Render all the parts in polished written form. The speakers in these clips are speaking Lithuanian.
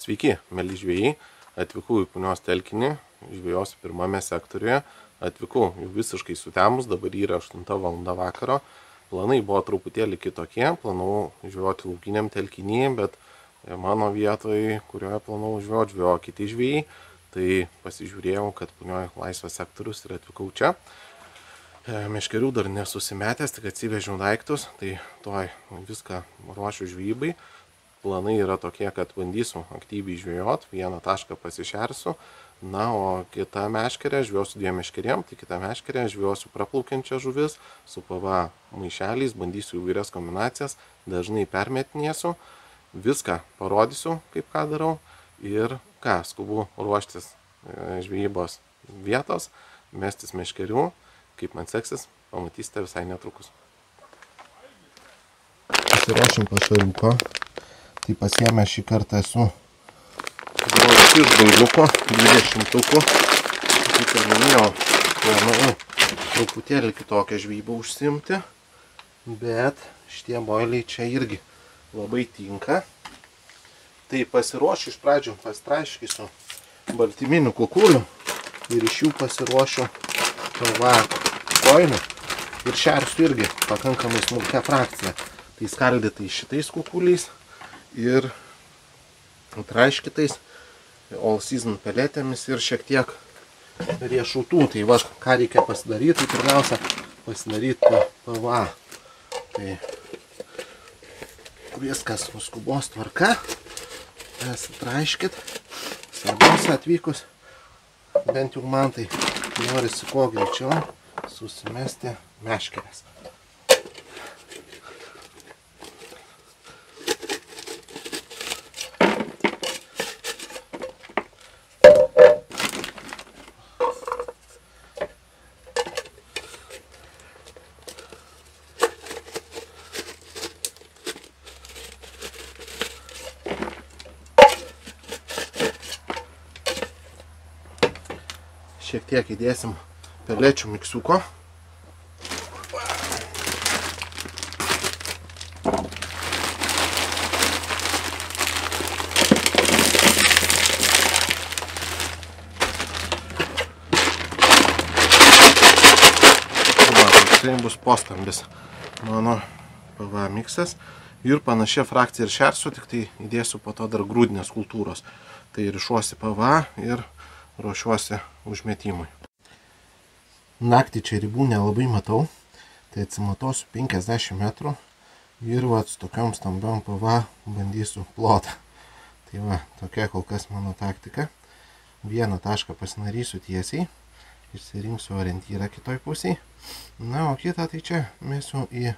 Sveiki, mėly žvejai, atvykau į Punios telkinį, žvejosiu pirmame sektoriuje, atvykau jau visiškai sutemus, dabar yra 8 val. Vakaro. Planai buvo truputėlį kitokie, planavau žvejoti laukiniam telkinyje, bet mano vietoje, kurioje planavau žvejojo kiti žvejai, tai pasižiūrėjau, kad Punioje laisvas sektorius ir atvykau čia. Meškerių dar nesusimetęs, tik atsivežiau daiktus, tai toj viską ruošiu žvejybai. Planai yra tokie, kad bandysiu aktyviai žvejot, vieną tašką pasišersiu, na, o kitą meškerę žvejosiu 2 meškerėm, tai kitą meškerę žvejosiu praplaukiančią žuvis su PVA maišeliais, bandysiu įvairias kombinacijas, dažnai permetinėsiu, viską parodysiu, kaip ką darau ir ką, skubu ruoštis žvejybos vietos, mestis meškerių, kaip man seksis, pamatysite visai netrukus. Pasiruošim pašariuko. Tai pasiėmę šį kartą esu iš bailuko, 20-ukų. Kaip ir minėjau, planavau truputėlį kitokią žvejybą užsiimti, bet šitie boiliai čia irgi labai tinka. Tai pasiruošiu iš pradžių pastraiškysiu baltyminių kukulių ir iš jų pasiruošiu kojinių ir šersiu irgi pakankamai smulkia frakcija. Tai skaldytai šitais kukuliais ir traiškytais all season peletėmis ir šiek tiek riešutų. Tai va, ką reikia pasidaryti, tai pirmiausia pasidaryti PVA. Tai viskas skubos tvarka, traiškyt. Svarbiausia atvykus, bent jau man tai norisi kuo greičiau susimesti meškeres. Šiek tiek įdėsim pelečių miksiuko. Tai bus postambis mano PVA miksas ir panašia frakcija ir šersiu, tik tai įdėsiu po to dar grūdinės kultūros. Tai rišuosi PVA ir ruošiuosi užmetimui. Naktį čia ribų nelabai matau, tai atsimatuosiu 50 metrų ir va, su tokiom stambiom PVA bandysiu plotą. Tai va, tokia kol kas mano taktika. Vieną tašką pasinarysiu tiesiai, išsirinksiu orientyrą kitoj pusėj. Na, o kitą tai čia mesiu į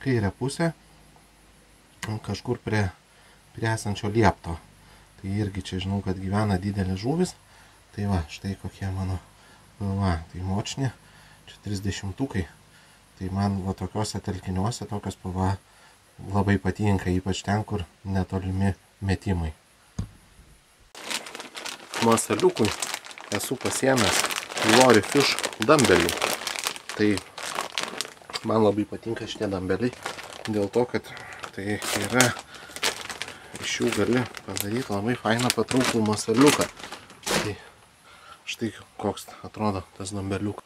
kairę pusę, kažkur prie esančio liepto. Tai irgi čia žinau, kad gyvena didelis žuvis. Tai va, štai kokie mano PVA. Tai močni, čia 30-ukai. Tai man va tokiuose telkiniuose tokios PVA labai patinka, ypač ten, kur netolimi metimai. Masaliukui esu pasiėmęs Glory Fish dambelį. Tai man labai patinka šitie dambeliai, dėl to, kad tai yra, iš jų gali padaryti labai fainą patrauklų masaliuką. Tai štai koks atrodo tas dambeliukas.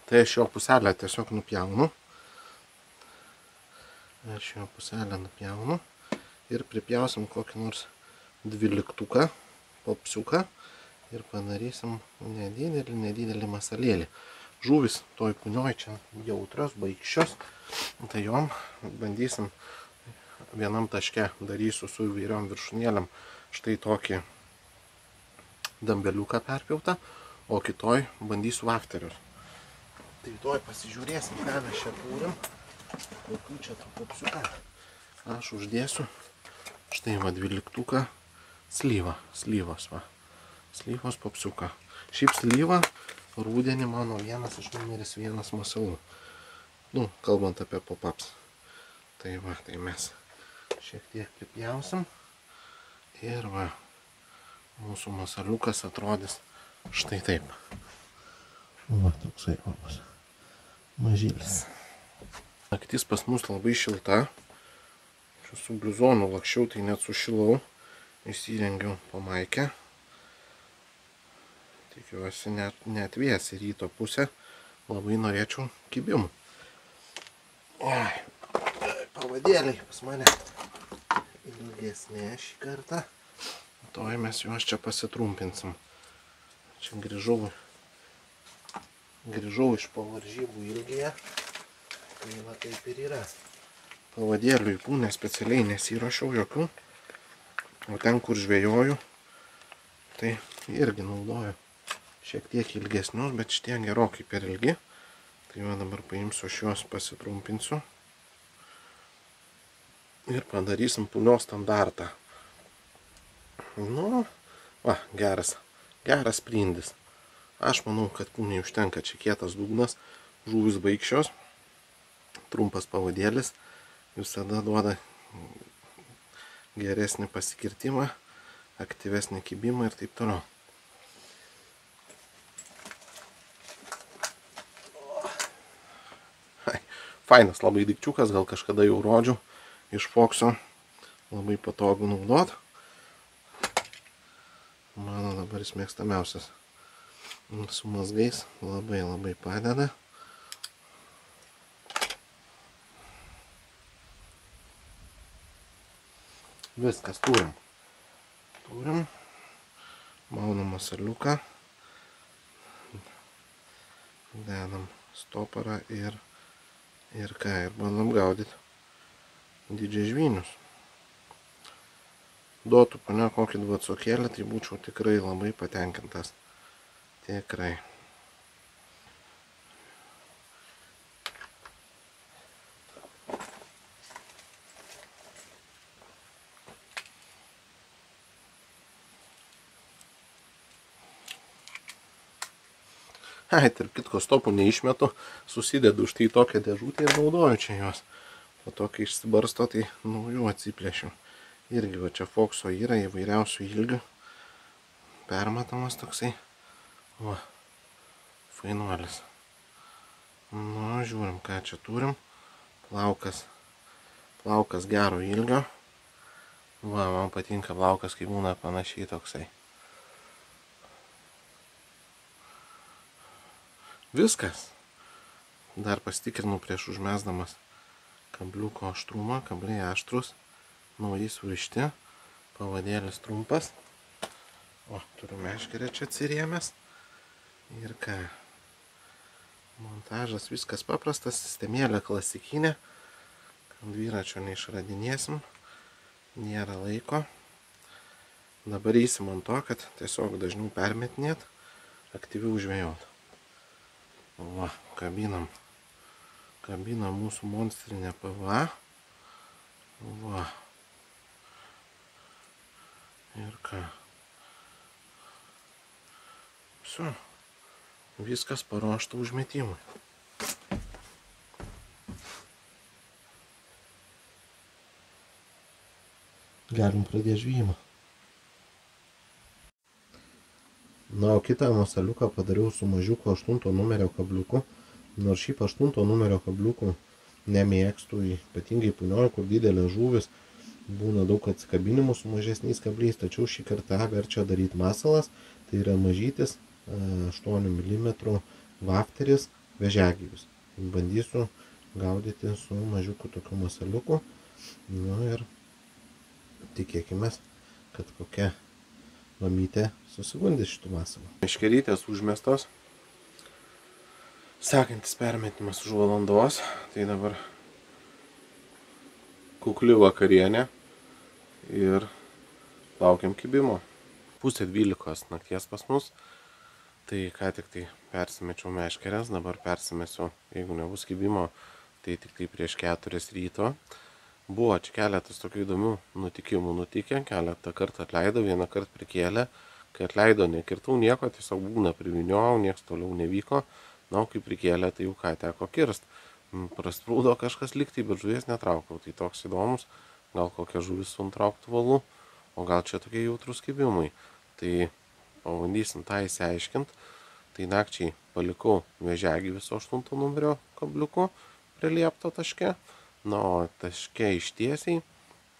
Tai aš jo puselę tiesiog nupjaunu. Ir pripjausim kokį nors 12-uką, popsiuką ir padarysim nedidelį masalėlį. Žuvis toj Punioj čia jautrios, baikščios, tai jom bandysim vienam taške darysiu su įvairiom viršūnėlėm štai tokį dambeliuką perpjautą, o kitoj bandysiu vafterius. Tai toj pasižiūrėsim, ką mes čia turim, kokių čia tų popsiuką. Aš uždėsiu štai va 12-uką slyvos va. Slyvos popsiuką. Šiaip slyva rudenį mano vienas iš numeris 1 masalų. Nu, kalbant apie pop-ups. Tai va, tai mes šiek tiek pripjausim ir va, mūsų masaliukas atrodys štai taip. Va, toksai bus mažylis. Naktis pas mus labai šilta. Čia su bliuzonu lakščiau, tai net sušilau. Įsirengiau pamaikę. Tikiuosi net vėsi ryto pusę. Labai norėčiau kibimų. Oi, pavadėliai pas mane ilgesnė šį kartą. Toj mes juos čia pasitrumpinsim. Čia grįžau iš pavaržybų ilgėje. Tai va taip ir yra. Pavadėlių įpūnę specialiai nesiruošiau jokių. O ten, kur žvejoju, tai irgi naudoju šiek tiek ilgesnius, bet šitie gerokai per ilgi. Tai va dabar paimsiu šios, pasitrumpinsiu. Ir padarysim punios standartą. Nu, va, geras sprindis. Aš manau, kad puniai užtenka, čia kietas dugnas, žuvis baikščios, trumpas pavadėlis, visada duoda geresnį pasikirtimą, aktyvesnį kibimą ir taip toliau. Fainas labai daikčiukas, gal kažkada jau rodžiau iš Foxo, labai patogu naudot. Mano dabar jis mėgstamiausias. Su mazgais labai padeda. Viskas turim. Maunam masaliuką. Dedam stoparą ir bandom gaudyti didžiai žvynius. Duotų pane kokį dvacokėlį, tai būčiau tikrai labai patenkintas. Tikrai. Tarp kitko stopų neišmetu, susidedu už tai tokią dėžutę ir naudoju čia juos. Po to, kai išsibarsto, tai naujų atsiplėšiu. Irgi va čia Foxo yra įvairiausių ilgių. Permatomas toksai. Va, fainuolis. Nu, žiūrim, ką čia turim. Plaukas gero ilgio. Va, man patinka plaukas, kai būna panašiai toksai. Viskas. Dar pasitikrinu prieš užmesdamas kabliuko aštrumą, kabliai aštrus, naujai surišti, pavadėlis trumpas. O, turiu meškerę čia atsirėmęs. Ir ką? Montažas viskas paprastas, sistemėlė klasikinė. Dviračio neišradinėsim, nėra laiko. Dabar eisim ant to, kad tiesiog dažniau permetinėt, aktyviau žvejot. Va, kabinam mūsų monstrinę PVA. Va. Ir ką? Visu. Viskas paruošta užmetimui. Galim pradėti žvejimą. Na, o kitą masaliuką padariau su mažiuku 8 numerio kabliuku. Nors šiaip 8 numerio kabliukų nemėgstu, ypatingai punioj, kur didelė žuvis, būna daug atsikabinimų su mažesniais kabliais, tačiau šį kartą verčia daryti masalas. Tai yra mažytis 8 mm vafteris vėžiagyvis. Bandysiu gaudyti su mažiuku tokiu masaliuku. Nu ir tikėkime, kad kokia mamytė susigundys šitų masalų. Meškerytės užmestos. Sekantis permetimas už valandos. Tai dabar kukli vakarienė ir laukiam kibimo. 11:30 nakties pas mus. Tai ką tik tai persimečiau meškerės, dabar persimesiu, jeigu nebus kibimo, tai tik tai prieš 4 ryto. Buvo čia keletas tokių įdomių nutikimų nutikę, keletą kartų atleido, vieną kartą prikėlė. Kai atleido, nekirtau nieko, tiesiog būna priviniojau, nieks toliau nevyko. Na, kai prikėlė, tai jau ką teko kirst. Prasprūdo kažkas liktai, bet žuvies netraukiau. Tai toks įdomus, gal kokia žuvis su antrauktų valu, o gal čia tokie jautrus kibimai. Tai pabandysim tą įsiaiškinti. Tai nakčiai palikau vėžiagyvį su 8 numerio kabliuku, priliepto taške, na, o taške ištiesiai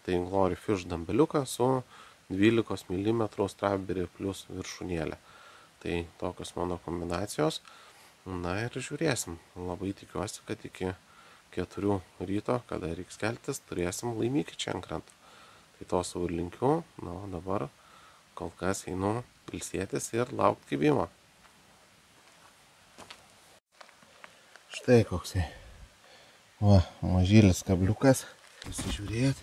tai Glory Fish dambeliuką su 12 mm Strawberry plus viršūnėlė. Tai tokios mano kombinacijos. Na ir žiūrėsim. Labai tikiuosi, kad iki 4 ryto, kada reiks keltis, turėsim laimikį čia ant kranto. Tai to savo ir linkiu. Na, o dabar kol kas einu ilsėtis ir laukti kibimo. Štai koksai. Va, mažylis kabliukas. Pasižiūrėti,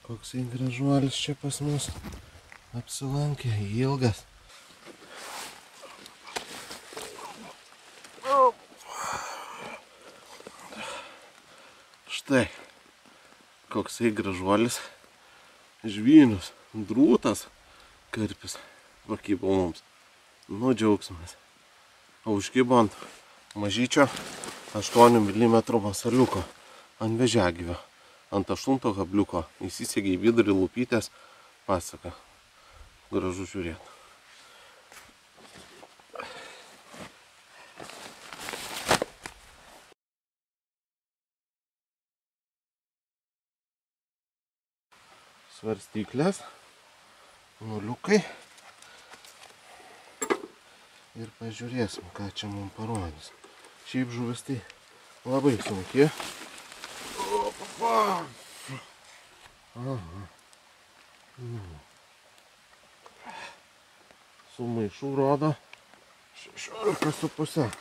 koksai gražuolis čia pas mus apsilankė. Ilgas. Štai, koksai gražuolis, žvynius, drūtas karpis pakybo mums. Nu, džiaugsmas. O užkybo ant mažyčio 8 mm masaliuko, ant vėžiagyvio, ant 8 kabliuko. Įsisegė į vidurį lūpytės, pasaka. Gražu žiūrėti. Svarstyklės, nuliukai ir pažiūrėsim, ką čia mums parodys. Šiaip žuvis tai labai sunki. Su maišu rodo 16,5.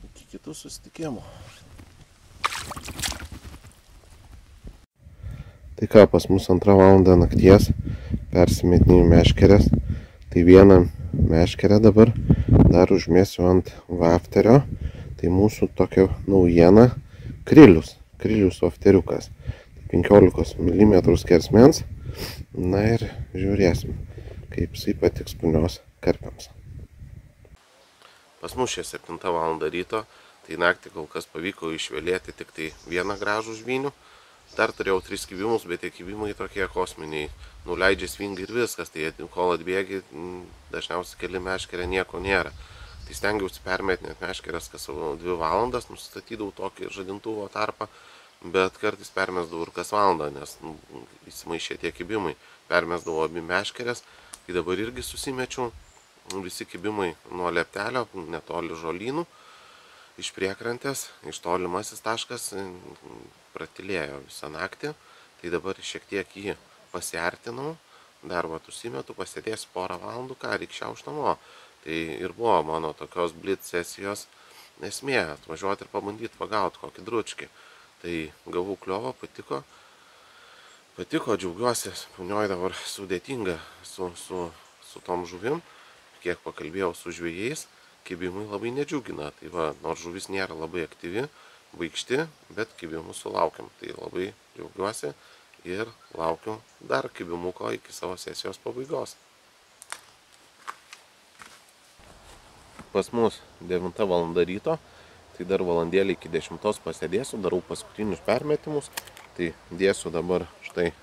Iki kitų susitikimų. Tai ką, pas mus 2 valandą nakties persimetinėjau meškerės. Tai vieną meškerę dabar dar užmėsiu ant vafterio. Tai mūsų tokia naujiena krilius vafteriukas. 15 mm skersmens. Na ir žiūrėsim, kaip jisai patiks punios karpiams. Pas mus čia 7 valandą ryto, tai naktį kol kas pavyko išvėlėti tik tai vieną gražų žvynių. Dar turėjau 3 kibimus, bet tie kibimai tokie kosminiai. Nuleidžia svingai ir viskas, tai kol atbėgi, dažniausiai keli meškerė nieko nėra. Tai stengiausi permetinėti meškerės kas 2 valandas, nustatydavau tokį žadintuvo tarpą, bet kartais permesdavau ir kas valandą, nes įsimaišė tie kibimai. Permesdavau abi meškerės, tai dabar irgi susimečiau. Visi kibimai nuo leptelio, netoli žolynų, iš priekrantės, iš tolimasis taškas pratilėjo visą naktį. Tai dabar šiek tiek jį pasiartinau, dar vat užsimetu, pasėdėsiu porą valandų, ką reik šiaušt namo. Tai ir buvo mano tokios blitz sesijos esmė, atvažiuoti ir pabandyti pagauti kokį dručkį. Tai gavau kliovą, patiko, džiaugiuosi, punioj dabar sudėtinga su tom žuvim. Kiek pakalbėjau su žvejais, kibimai labai nedžiugina. Tai va, nors žuvis nėra labai aktyvi, baikšti, bet kibimų sulaukiam. Tai labai džiaugiuosi ir laukiu dar kibimuko iki savo sesijos pabaigos. Pas mus 9 valanda ryto, tai dar valandėlį iki 10 pasėdėsiu, darau paskutinius permetimus. Tai dėsiu dabar štai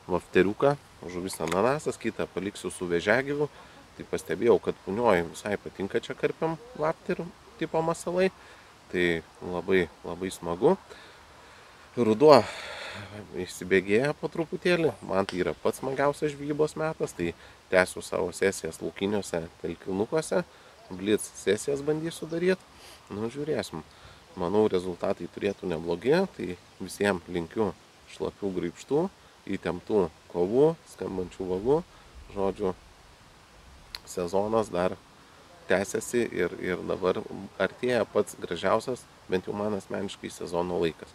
vafteriuką. Žuvis ananasas, kitą paliksiu su vėžiagyviu. Tai pastebėjau, kad punioj visai patinka čia karpiam vafterių tipo masalai. Tai labai smagu. Ruduo įsibėgėja po truputėlį. Man tai yra pats smagiausias žvejybos metas. Tai tęsiu savo sesijas laukiniuose telkinukuose. Blitz sesijas bandysiu daryti. Nu, žiūrėsim. Manau, rezultatai turėtų neblogi. Tai visiems linkiu šlapių graibštų, įtemptų kovų, skambančių vagų. Žodžiu, sezonas dar tęsiasi ir dabar artėja pats gražiausias, bent jau man asmeniškai, sezono laikas.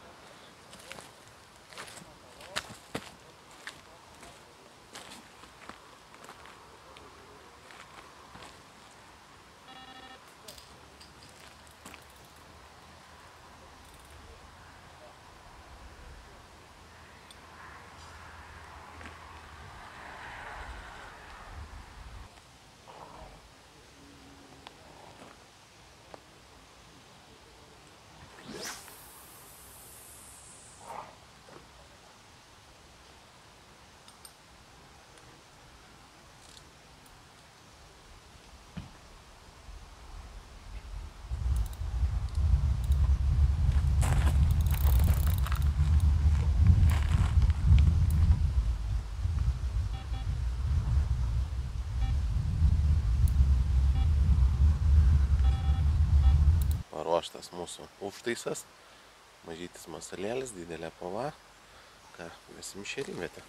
paruoštas mūsų užtaisas. Mažytis masalėlis, didelė pava. Ką, vesim šėrimvietę.